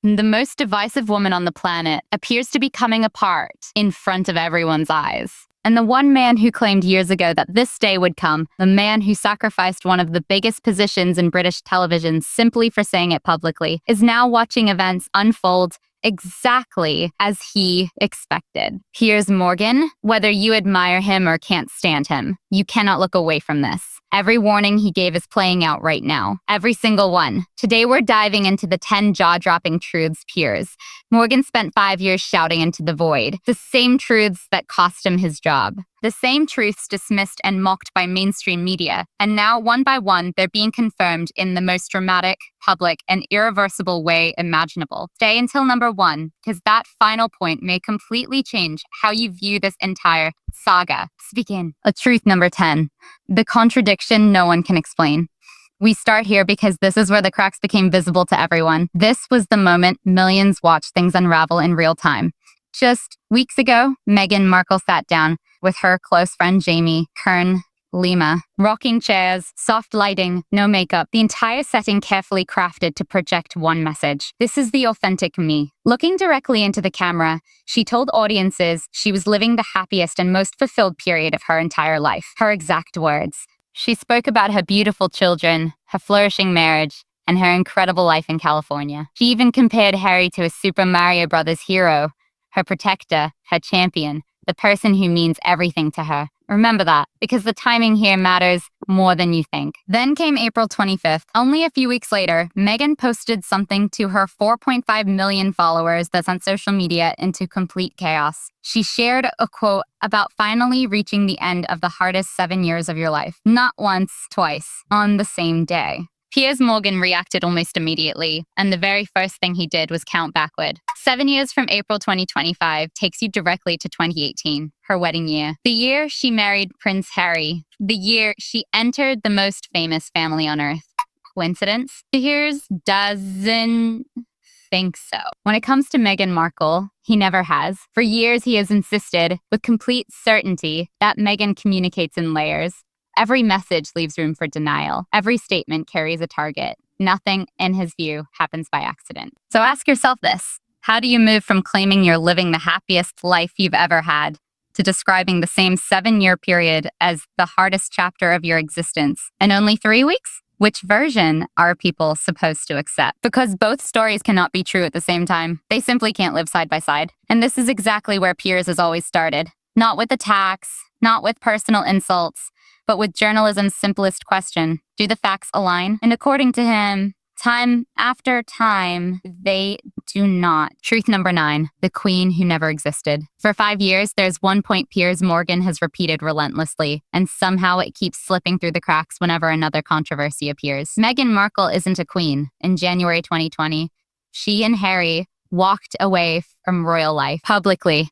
The most divisive woman on the planet appears to be coming apart in front of everyone's eyes. And the one man who claimed years ago that this day would come, the man who sacrificed one of the biggest positions in British television simply for saying it publicly, is now watching events unfold exactly as he expected. Piers Morgan, whether you admire him or can't stand him, you cannot look away from this. Every warning he gave is playing out right now. Every single one. Today we're diving into the 10 jaw-dropping truths Piers Morgan spent 5 years shouting into the void. The same truths that cost him his job. The same truths dismissed and mocked by mainstream media. And now, one by one, they're being confirmed in the most dramatic, public, and irreversible way imaginable. Stay until number 1, because that final point may completely change how you view this entire saga. Let's begin. Truth number 10. The contradiction no one can explain. We start here because this is where the cracks became visible to everyone. This was the moment millions watched things unravel in real time. Just weeks ago, Meghan Markle sat down with her close friend Jamie Kern Lima. Rocking chairs, soft lighting, no makeup, the entire setting carefully crafted to project one message. This is the authentic me. Looking directly into the camera, she told audiences she was living the happiest and most fulfilled period of her entire life. Her exact words. She spoke about her beautiful children, her flourishing marriage, and her incredible life in California. She even compared Harry to a Super Mario Brothers hero, her protector, her champion, the person who means everything to her. Remember that, because the timing here matters more than you think. Then came April 25th. Only a few weeks later, Meghan posted something to her 4.5 million followers that sent social media into complete chaos. She shared a quote about finally reaching the end of the hardest 7 years of your life. Not once, twice, on the same day. Piers Morgan reacted almost immediately, and the very first thing he did was count backward. 7 years from April 2025 takes you directly to 2018, her wedding year. The year she married Prince Harry. The year she entered the most famous family on earth. Coincidence? Piers doesn't think so. When it comes to Meghan Markle, he never has. For years, he has insisted, with complete certainty, that Meghan communicates in layers. Every message leaves room for denial. Every statement carries a target. Nothing, in his view, happens by accident. So ask yourself this. How do you move from claiming you're living the happiest life you've ever had to describing the same 7-year period as the hardest chapter of your existence in only 3 weeks? Which version are people supposed to accept? Because both stories cannot be true at the same time. They simply can't live side by side. And this is exactly where Piers has always started. Not with attacks, not with personal insults, but with journalism's simplest question, do the facts align? And according to him, time after time, they do not. Truth number 9, the queen who never existed. For 5 years, there's one point Piers Morgan has repeated relentlessly, and somehow it keeps slipping through the cracks whenever another controversy appears. Meghan Markle isn't a queen. In January 2020, she and Harry walked away from royal life publicly,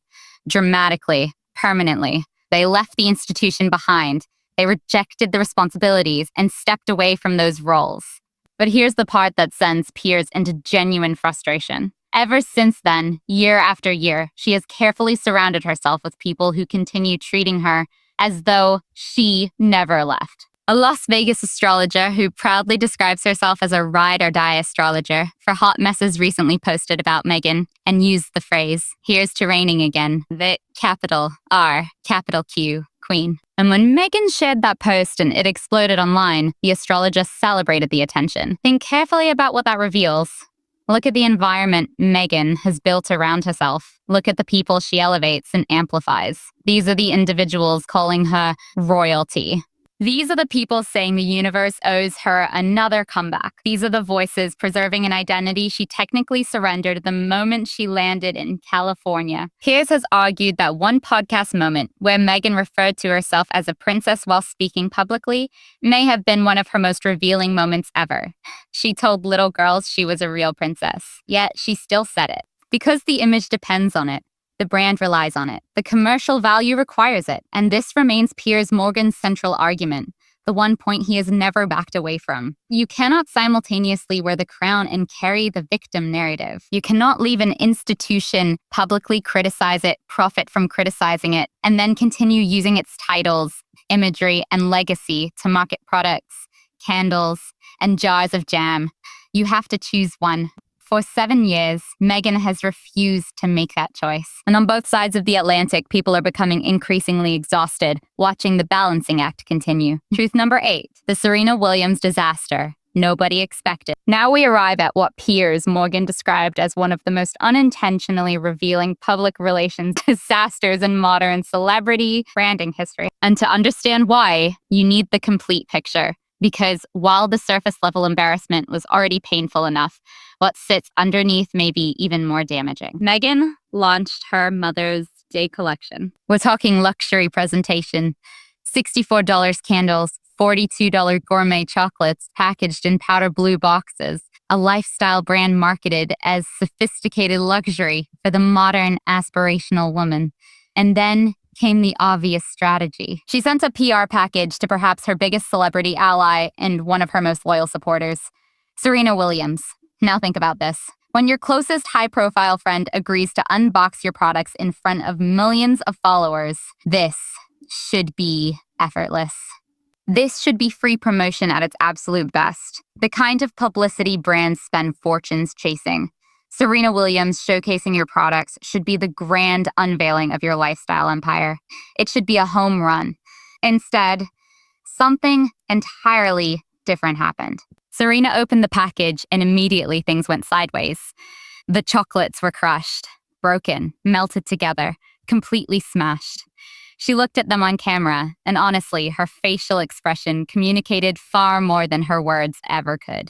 dramatically, permanently. They left the institution behind. They rejected the responsibilities and stepped away from those roles. But here's the part that sends Piers into genuine frustration. Ever since then, year after year, she has carefully surrounded herself with people who continue treating her as though she never left. A Las Vegas astrologer who proudly describes herself as a ride-or-die astrologer for Hot Messes recently posted about Meghan and used the phrase, "Here's to reigning again," the capital R, capital Q, Queen. And when Meghan shared that post and it exploded online, the astrologer celebrated the attention. Think carefully about what that reveals. Look at the environment Meghan has built around herself. Look at the people she elevates and amplifies. These are the individuals calling her royalty. These are the people saying the universe owes her another comeback. These are the voices preserving an identity she technically surrendered the moment she landed in California. Piers has argued that one podcast moment where Meghan referred to herself as a princess while speaking publicly may have been one of her most revealing moments ever. She told little girls she was a real princess, yet she still said it. Because the image depends on it. The brand relies on it. The commercial value requires it. And this remains Piers Morgan's central argument, the one point he has never backed away from. You cannot simultaneously wear the crown and carry the victim narrative. You cannot leave an institution, publicly criticize it, profit from criticizing it, and then continue using its titles, imagery, and legacy to market products, candles, and jars of jam. You have to choose one. For 7 years, Meghan has refused to make that choice. And on both sides of the Atlantic, people are becoming increasingly exhausted, watching the balancing act continue. Truth number 8, the Serena Williams disaster. Nobody expected. Now we arrive at what Piers Morgan described as one of the most unintentionally revealing public relations disasters in modern celebrity branding history. And to understand why, you need the complete picture. Because while the surface level embarrassment was already painful enough, what sits underneath may be even more damaging. Meghan launched her Mother's Day collection. We're talking luxury presentation, $64 candles, $42 gourmet chocolates packaged in powder blue boxes, a lifestyle brand marketed as sophisticated luxury for the modern aspirational woman. And then came the obvious strategy. She sent a PR package to perhaps her biggest celebrity ally and one of her most loyal supporters, Serena Williams. Now think about this. When your closest high-profile friend agrees to unbox your products in front of millions of followers, this should be effortless. This should be free promotion at its absolute best. The kind of publicity brands spend fortunes chasing. Serena Williams showcasing your products should be the grand unveiling of your lifestyle empire. It should be a home run. Instead, something entirely different happened. Serena opened the package and immediately things went sideways. The chocolates were crushed, broken, melted together, completely smashed. She looked at them on camera, and honestly, her facial expression communicated far more than her words ever could.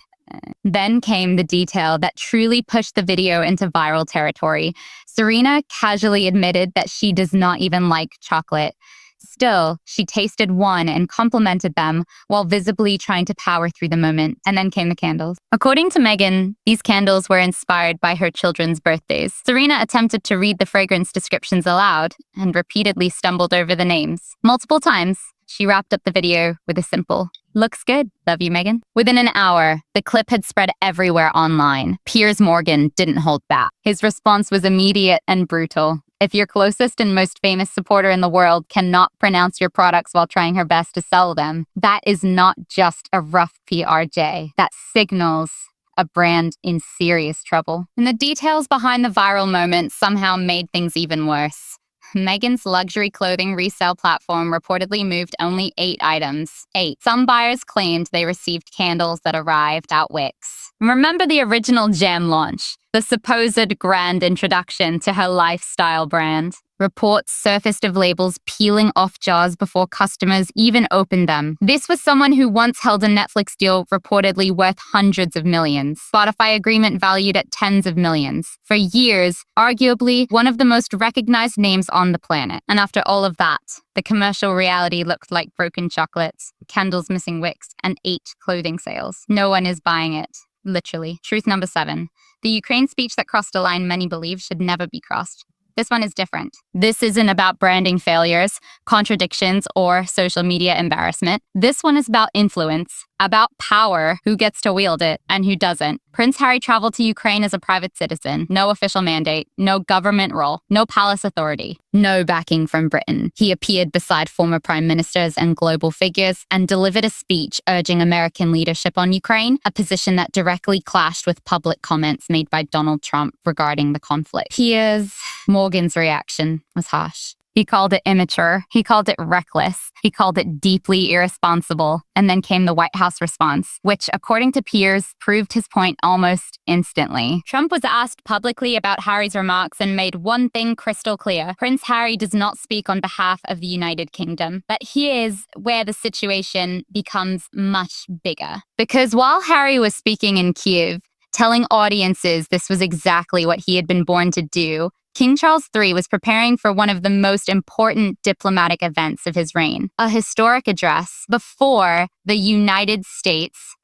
Then came the detail that truly pushed the video into viral territory. Serena casually admitted that she does not even like chocolate. Still, she tasted one and complimented them while visibly trying to power through the moment. And then came the candles. According to Meghan, these candles were inspired by her children's birthdays. Serena attempted to read the fragrance descriptions aloud and repeatedly stumbled over the names. Multiple times, she wrapped up the video with a simple, "Looks good. Love you, Meghan." Within an hour, the clip had spread everywhere online. Piers Morgan didn't hold back. His response was immediate and brutal. If your closest and most famous supporter in the world cannot pronounce your products while trying her best to sell them, that is not just a rough PRJ. That signals a brand in serious trouble. And the details behind the viral moment somehow made things even worse. Meghan's luxury clothing resale platform reportedly moved only 8 items. 8. Some buyers claimed they received candles that arrived at Wix. Remember the original gem launch, the supposed grand introduction to her lifestyle brand? Reports surfaced of labels peeling off jars before customers even opened them. This was someone who once held a Netflix deal reportedly worth hundreds of millions, Spotify agreement valued at tens of millions. For years, arguably one of the most recognized names on the planet. And after all of that, the commercial reality looked like broken chocolates, candles missing wicks, and 8 clothing sales. No one is buying it. Literally. Truth number 7. The Ukraine speech that crossed a line many believe should never be crossed. This one is different. This isn't about branding failures, contradictions, or social media embarrassment. This one is about influence, about power, who gets to wield it and who doesn't. Prince Harry traveled to Ukraine as a private citizen. No official mandate, no government role, no palace authority, no backing from Britain. He appeared beside former prime ministers and global figures and delivered a speech urging American leadership on Ukraine, a position that directly clashed with public comments made by Donald Trump regarding the conflict. Piers Morgan's reaction was harsh. He called it immature. He called it reckless. He called it deeply irresponsible. And then came the White House response, which, according to Piers, proved his point almost instantly. Trump was asked publicly about Harry's remarks and made one thing crystal clear. Prince Harry does not speak on behalf of the United Kingdom. But here's where the situation becomes much bigger. Because while Harry was speaking in Kyiv, telling audiences this was exactly what he had been born to do, King Charles III was preparing for one of the most important diplomatic events of his reign, a historic address before the United States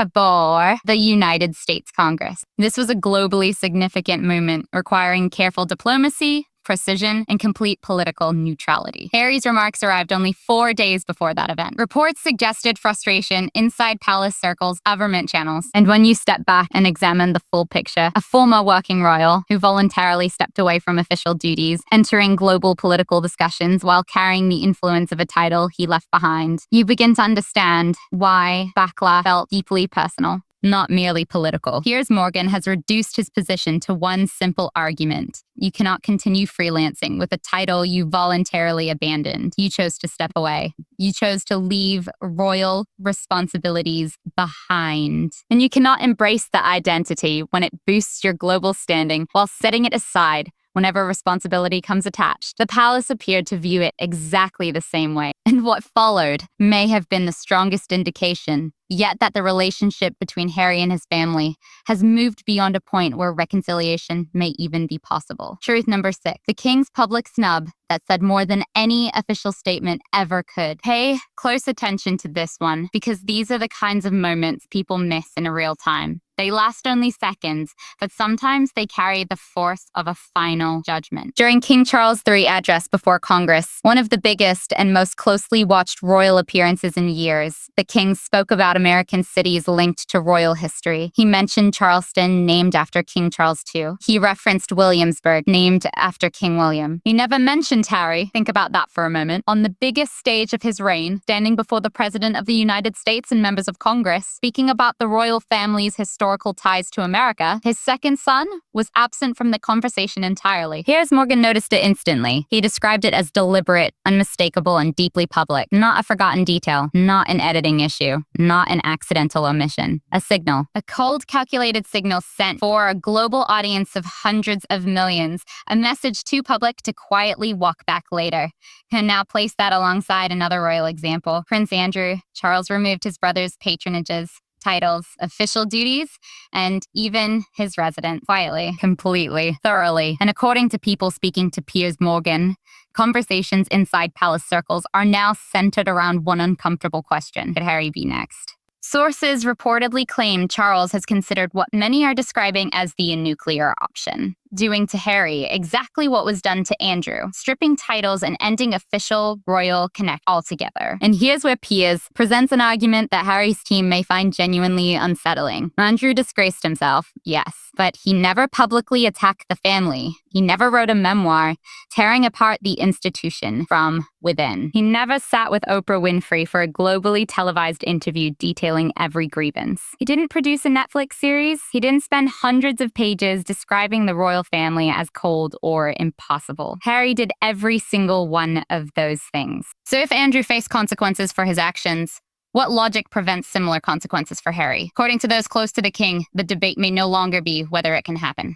Congress. This was a globally significant moment requiring careful diplomacy, precision, and complete political neutrality. Harry's remarks arrived only 4 days before that event. Reports suggested frustration inside palace circles, government channels. And when you step back and examine the full picture, a former working royal who voluntarily stepped away from official duties, entering global political discussions while carrying the influence of a title he left behind, you begin to understand why backlash felt deeply personal. not merely political. Piers Morgan has reduced his position to one simple argument. You cannot continue freelancing with a title you voluntarily abandoned. You chose to step away. You chose to leave royal responsibilities behind. And you cannot embrace the identity when it boosts your global standing while setting it aside whenever responsibility comes attached. The palace appeared to view it exactly the same way, and what followed may have been the strongest indication yet that the relationship between Harry and his family has moved beyond a point where reconciliation may even be possible. Truth number 6. The king's public snub that said more than any official statement ever could. Pay close attention to this one, because these are the kinds of moments people miss in real time. They last only seconds, but sometimes they carry the force of a final judgment. During King Charles III's address before Congress, one of the biggest and most closely watched royal appearances in years, the king spoke about American cities linked to royal history. He mentioned Charleston, named after King Charles II. He referenced Williamsburg, named after King William. He never mentioned Harry. Think about that for a moment. On the biggest stage of his reign, standing before the President of the United States and members of Congress, speaking about the royal family's historical ties to America, his second son was absent from the conversation entirely. Piers Morgan noticed it instantly. He described it as deliberate, unmistakable, and deeply public. Not a forgotten detail, not an editing issue, not an accidental omission. A signal. A cold, calculated signal sent for a global audience of hundreds of millions. A message too public to quietly walk back later. And now place that alongside another royal example. Prince Andrew. Charles removed his brother's patronages, titles, official duties, and even his residence quietly, completely, thoroughly. And according to people speaking to Piers Morgan, conversations inside palace circles are now centered around one uncomfortable question. Could Harry be next? Sources reportedly claim Charles has considered what many are describing as the nuclear option, doing to Harry exactly what was done to Andrew, stripping titles and ending official royal connect altogether. And here's where Piers presents an argument that Harry's team may find genuinely unsettling. Andrew disgraced himself, yes, but he never publicly attacked the family. He never wrote a memoir tearing apart the institution from within. He never sat with Oprah Winfrey for a globally televised interview detailing every grievance. He didn't produce a Netflix series. He didn't spend hundreds of pages describing the royal family as cold or impossible. Harry did every single one of those things. So if Andrew faced consequences for his actions, what logic prevents similar consequences for Harry? According to those close to the king, the debate may no longer be whether it can happen.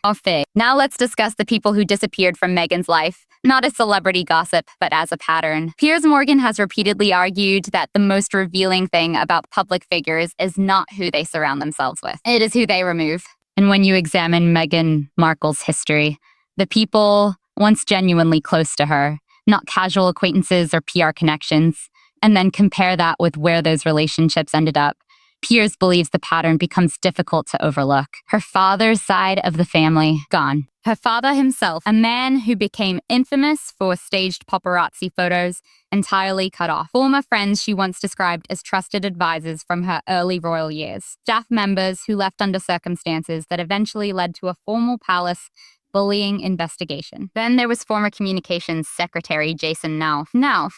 Now let's discuss the people who disappeared from Meghan's life, not as celebrity gossip, but as a pattern. Piers Morgan has repeatedly argued that the most revealing thing about public figures is not who they surround themselves with. It is who they remove. And when you examine Meghan Markle's history, the people once genuinely close to her, not casual acquaintances or PR connections, and then compare that with where those relationships ended up, Piers believes the pattern becomes difficult to overlook. Her father's side of the family, gone. Her father himself, a man who became infamous for staged paparazzi photos, entirely cut off. Former friends she once described as trusted advisors from her early royal years. Staff members who left under circumstances that eventually led to a formal palace bullying investigation. Then there was former communications secretary Jason Nauf.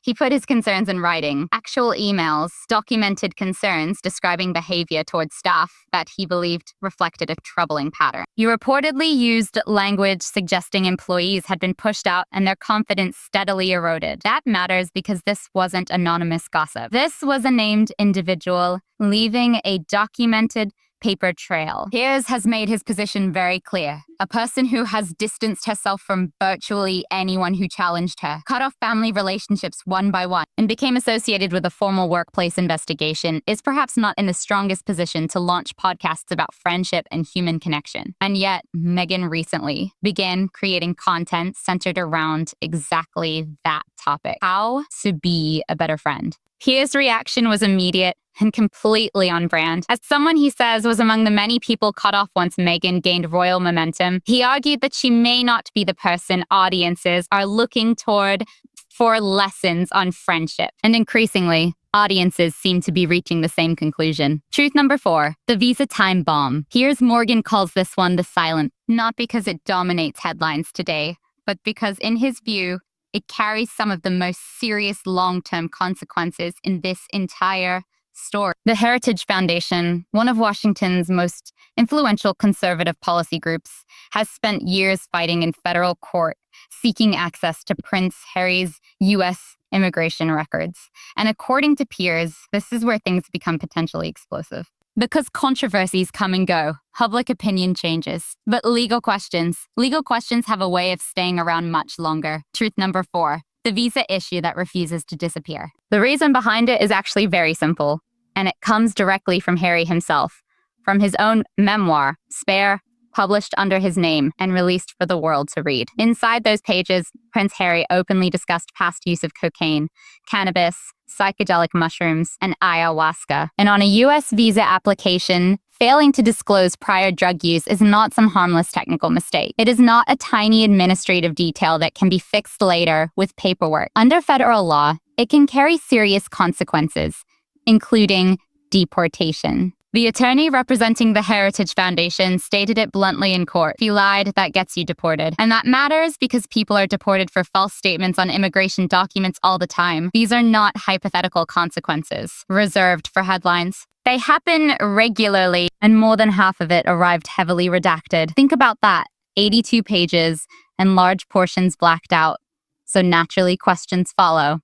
He put his concerns in writing. Actual emails, documented concerns describing behavior towards staff that he believed reflected a troubling pattern. He reportedly used language suggesting employees had been pushed out and their confidence steadily eroded. That matters because this wasn't anonymous gossip. This was a named individual leaving a documented paper trail. Piers has made his position very clear. A person who has distanced herself from virtually anyone who challenged her, cut off family relationships one by one, and became associated with a formal workplace investigation is perhaps not in the strongest position to launch podcasts about friendship and human connection. And yet, Meghan recently began creating content centered around exactly that topic. How to be a better friend. Piers' reaction was immediate and completely on brand. As someone he says was among the many people cut off once Meghan gained royal momentum, he argued that she may not be the person audiences are looking toward for lessons on friendship. And increasingly, audiences seem to be reaching the same conclusion. Truth number 4, the visa time bomb. Piers Morgan calls this one the silent, not because it dominates headlines today, but because in his view, it carries some of the most serious long-term consequences in this entire story. The Heritage Foundation, one of Washington's most influential conservative policy groups, has spent years fighting in federal court seeking access to Prince Harry's U.S. immigration records. And according to Piers, this is where things become potentially explosive. Because controversies come and go, public opinion changes. But legal questions have a way of staying around much longer. Truth number 4, the visa issue that refuses to disappear. The reason behind it is actually very simple, and it comes directly from Harry himself, from his own memoir, Spare, published under his name and released for the world to read. Inside those pages, Prince Harry openly discussed past use of cocaine, cannabis, psychedelic mushrooms, and ayahuasca. And on a U.S. visa application, failing to disclose prior drug use is not some harmless technical mistake. It is not a tiny administrative detail that can be fixed later with paperwork. Under federal law, it can carry serious consequences, including deportation. The attorney representing the Heritage Foundation stated it bluntly in court. If you lied, that gets you deported. And that matters because people are deported for false statements on immigration documents all the time. These are not hypothetical consequences reserved for headlines. They happen regularly, and more than half of it arrived heavily redacted. Think about that. 82 pages and large portions blacked out. So naturally, questions follow.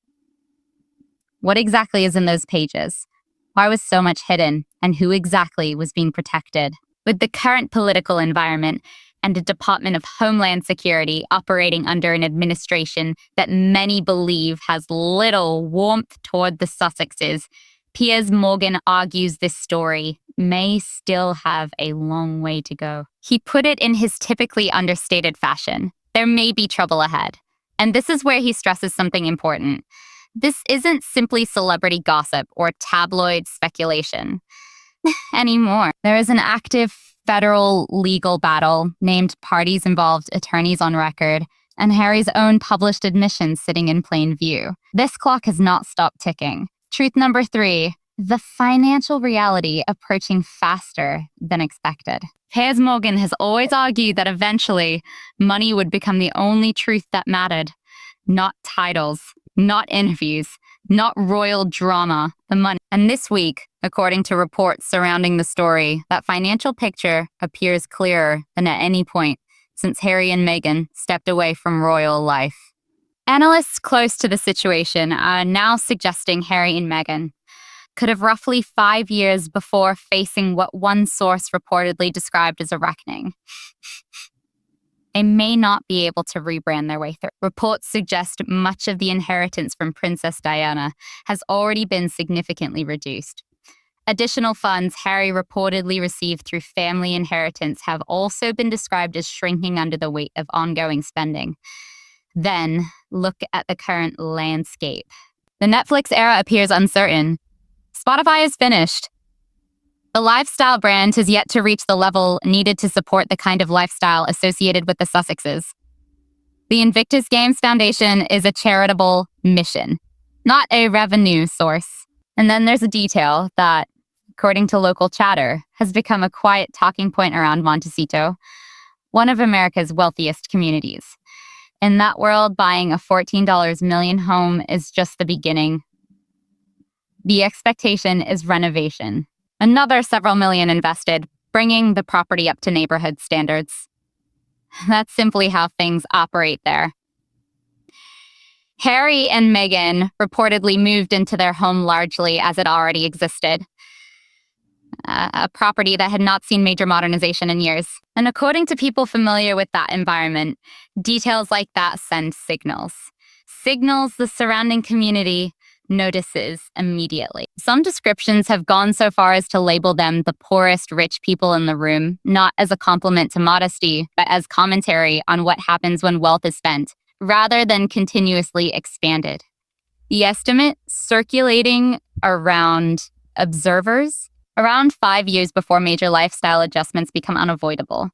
What exactly is in those pages? Why was so much hidden, and who exactly was being protected? With the current political environment and a Department of Homeland Security operating under an administration that many believe has little warmth toward the Sussexes, Piers Morgan argues this story may still have a long way to go. He put it in his typically understated fashion. There may be trouble ahead. And this is where he stresses something important. This isn't simply celebrity gossip or tabloid speculation anymore. There is an active federal legal battle named Parties Involved, Attorneys on Record, and Harry's own published admissions sitting in plain view. This clock has not stopped ticking. Truth number 3, the financial reality approaching faster than expected. Piers Morgan has always argued that eventually money would become the only truth that mattered. Not titles, not interviews, not royal drama, the money. And this week, according to reports surrounding the story, that financial picture appears clearer than at any point since Harry and Meghan stepped away from royal life. Analysts close to the situation are now suggesting Harry and Meghan could have roughly 5 years before facing what one source reportedly described as a reckoning. They may not be able to rebrand their way through. Reports suggest much of the inheritance from Princess Diana has already been significantly reduced. Additional funds Harry reportedly received through family inheritance have also been described as shrinking under the weight of ongoing spending. Then, look at the current landscape. The Netflix era appears uncertain. Spotify is finished. The lifestyle brand has yet to reach the level needed to support the kind of lifestyle associated with the Sussexes. The Invictus Games Foundation is a charitable mission, not a revenue source. And then there's a detail that, according to local chatter, has become a quiet talking point around Montecito, one of America's wealthiest communities. In that world, buying a $14 million home is just the beginning. The expectation is renovation. Another several million invested, bringing the property up to neighborhood standards. That's simply how things operate there. Harry and Meghan reportedly moved into their home largely as it already existed, a property that had not seen major modernization in years. And according to people familiar with that environment, details like that send signals. Signals the surrounding community notices immediately. Some descriptions have gone so far as to label them the poorest rich people in the room, not as a compliment to modesty, but as commentary on what happens when wealth is spent, rather than continuously expanded. The estimate circulating around observers, around 5 years before major lifestyle adjustments become unavoidable.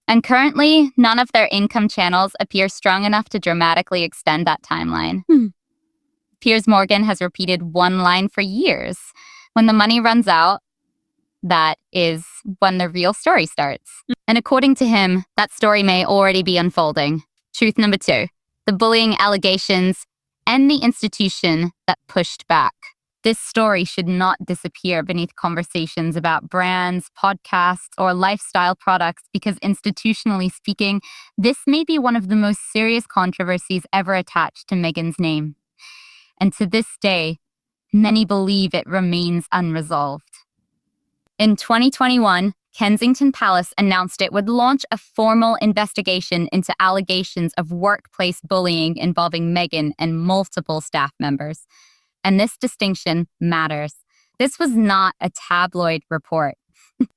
And currently, none of their income channels appear strong enough to dramatically extend that timeline. Piers Morgan has repeated one line for years. When the money runs out, that is when the real story starts. And according to him, that story may already be unfolding. Truth number 2, the bullying allegations and the institution that pushed back. This story should not disappear beneath conversations about brands, podcasts, or lifestyle products because, institutionally speaking, this may be one of the most serious controversies ever attached to Meghan's name. And to this day, many believe it remains unresolved. In 2021, Kensington Palace announced it would launch a formal investigation into allegations of workplace bullying involving Meghan and multiple staff members. And this distinction matters. This was not a tabloid report.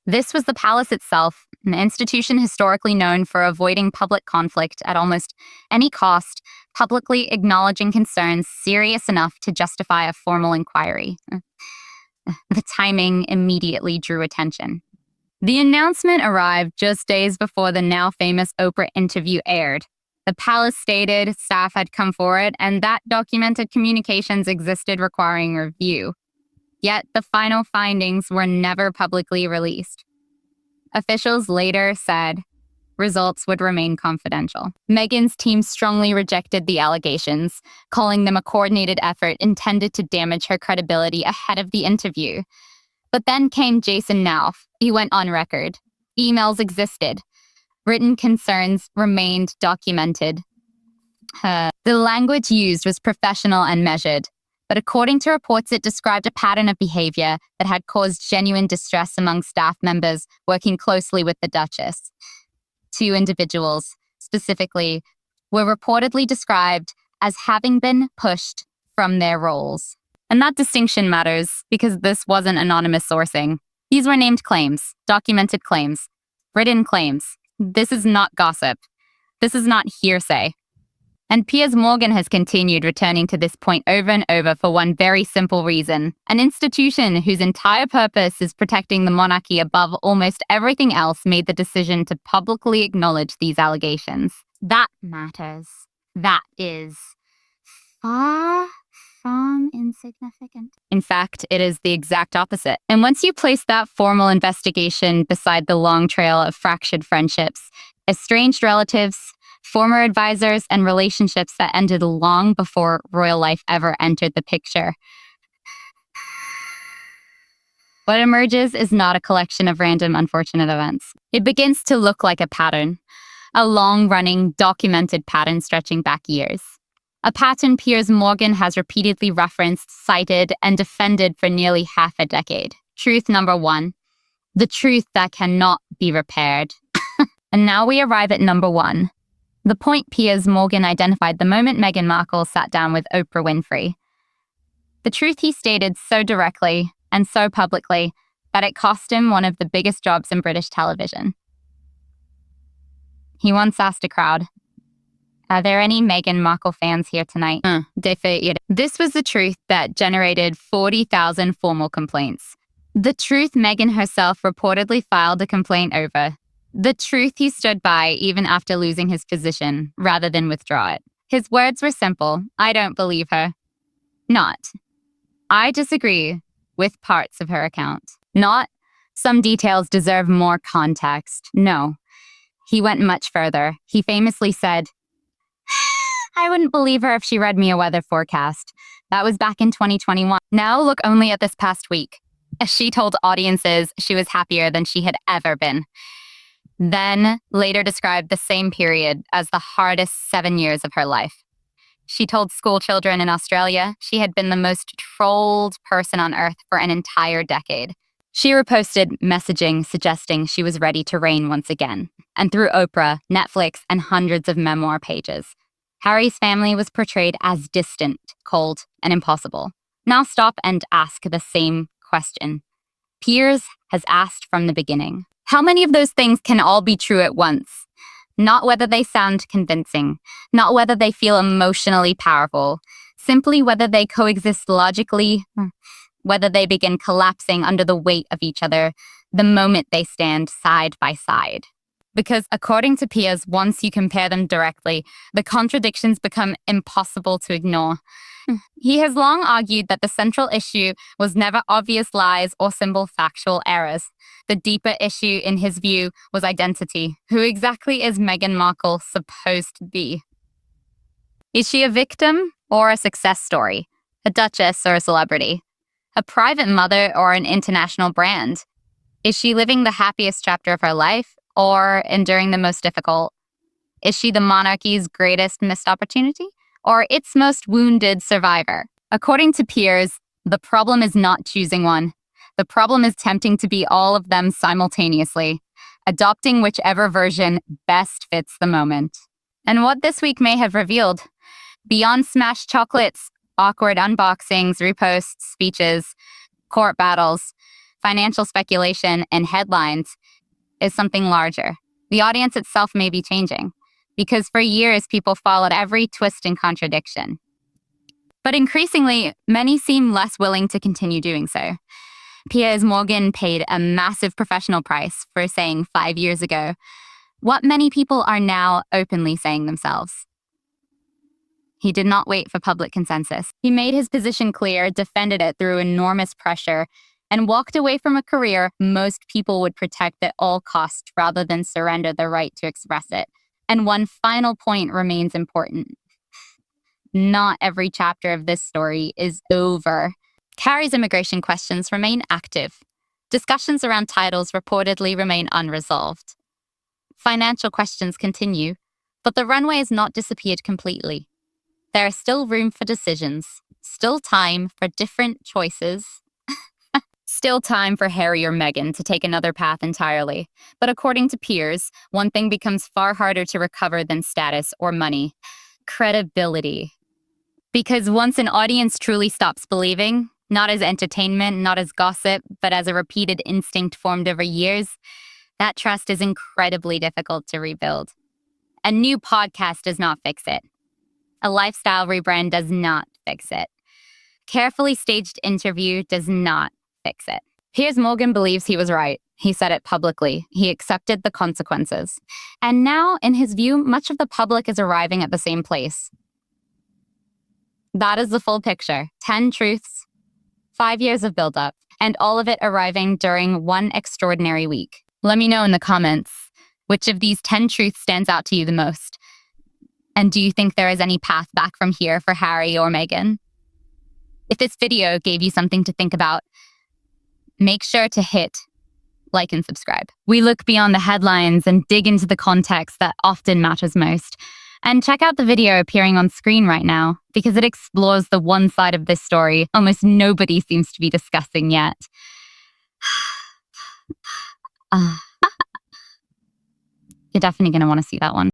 This was the palace itself, an institution historically known for avoiding public conflict at almost any cost, publicly acknowledging concerns serious enough to justify a formal inquiry. The timing immediately drew attention. The announcement arrived just days before the now famous Oprah interview aired. The palace stated staff had come forward and that documented communications existed requiring review. Yet the final findings were never publicly released. Officials later said results would remain confidential. Meghan's team strongly rejected the allegations, calling them a coordinated effort intended to damage her credibility ahead of the interview. But then came Jason Nauf. He went on record. Emails existed. Written concerns remained documented. The language used was professional and measured, but according to reports, it described a pattern of behavior that had caused genuine distress among staff members working closely with the Duchess. 2 individuals, specifically, were reportedly described as having been pushed from their roles. And that distinction matters because this wasn't anonymous sourcing. These were named claims, documented claims, written claims. This is not gossip. This is not hearsay. And Piers Morgan has continued returning to this point over and over for one very simple reason. An institution whose entire purpose is protecting the monarchy above almost everything else made the decision to publicly acknowledge these allegations. That matters. That is far from insignificant. In fact, it is the exact opposite. And once you place that formal investigation beside the long trail of fractured friendships, estranged relatives, former advisors, and relationships that ended long before royal life ever entered the picture, what emerges is not a collection of random unfortunate events. It begins to look like a pattern, a long-running, documented pattern stretching back years. A pattern Piers Morgan has repeatedly referenced, cited, and defended for nearly half a decade. Truth number 1. The truth that cannot be repaired. And now we arrive at number 1. The point Piers Morgan identified the moment Meghan Markle sat down with Oprah Winfrey. The truth he stated so directly and so publicly that it cost him one of the biggest jobs in British television. He once asked a crowd, "Are there any Meghan Markle fans here tonight?" This was the truth that generated 40,000 formal complaints. The truth Meghan herself reportedly filed a complaint over. The truth he stood by even after losing his position, rather than withdraw it. His words were simple. I don't believe her. Not, I disagree with parts of her account. Not, some details deserve more context. No. He went much further. He famously said, "I wouldn't believe her if she read me a weather forecast." That was back in 2021. Now look only at this past week. She told audiences she was happier than she had ever been. Then later described the same period as the hardest 7 years of her life. She told school children in Australia she had been the most trolled person on earth for an entire decade. She reposted messaging suggesting she was ready to reign once again. And through Oprah, Netflix, and hundreds of memoir pages, Harry's family was portrayed as distant, cold, and impossible. Now stop and ask the same question. Piers has asked from the beginning. How many of those things can all be true at once? Not whether they sound convincing, not whether they feel emotionally powerful, simply whether they coexist logically, whether they begin collapsing under the weight of each other the moment they stand side by side. Because according to Piers, once you compare them directly, the contradictions become impossible to ignore. He has long argued that the central issue was never obvious lies or simple factual errors. The deeper issue, in his view, was identity. Who exactly is Meghan Markle supposed to be? Is she a victim or a success story? A duchess or a celebrity? A private mother or an international brand? Is she living the happiest chapter of her life or enduring the most difficult? Is she the monarchy's greatest missed opportunity or its most wounded survivor? According to Piers, the problem is not choosing one. The problem is tempting to be all of them simultaneously, adopting whichever version best fits the moment. And what this week may have revealed, beyond smashed chocolates, awkward unboxings, reposts, speeches, court battles, financial speculation, and headlines, is something larger. The audience itself may be changing, because for years people followed every twist and contradiction. But increasingly, many seem less willing to continue doing so. Piers Morgan paid a massive professional price for saying 5 years ago what many people are now openly saying themselves. He did not wait for public consensus. He made his position clear, defended it through enormous pressure, and walked away from a career most people would protect at all costs rather than surrender the right to express it. And one final point remains important. Not every chapter of this story is over. Harry's immigration questions remain active. Discussions around titles reportedly remain unresolved. Financial questions continue, but the runway has not disappeared completely. There is still room for decisions, still time for different choices. Still time for Harry or Meghan to take another path entirely. But according to Piers, one thing becomes far harder to recover than status or money: credibility. Because once an audience truly stops believing, not as entertainment, not as gossip, but as a repeated instinct formed over years, that trust is incredibly difficult to rebuild. A new podcast does not fix it. A lifestyle rebrand does not fix it. Carefully staged interview does not fix it. Piers Morgan believes he was right. He said it publicly. He accepted the consequences. And now, in his view, much of the public is arriving at the same place. That is the full picture. 10 truths, 5 years of buildup, and all of it arriving during one extraordinary week. Let me know in the comments which of these 10 truths stands out to you the most. And do you think there is any path back from here for Harry or Meghan? If this video gave you something to think about, make sure to hit like and subscribe. We look beyond the headlines and dig into the context that often matters most. And check out the video appearing on screen right now, because it explores the one side of this story almost nobody seems to be discussing yet. You're definitely going to want to see that one.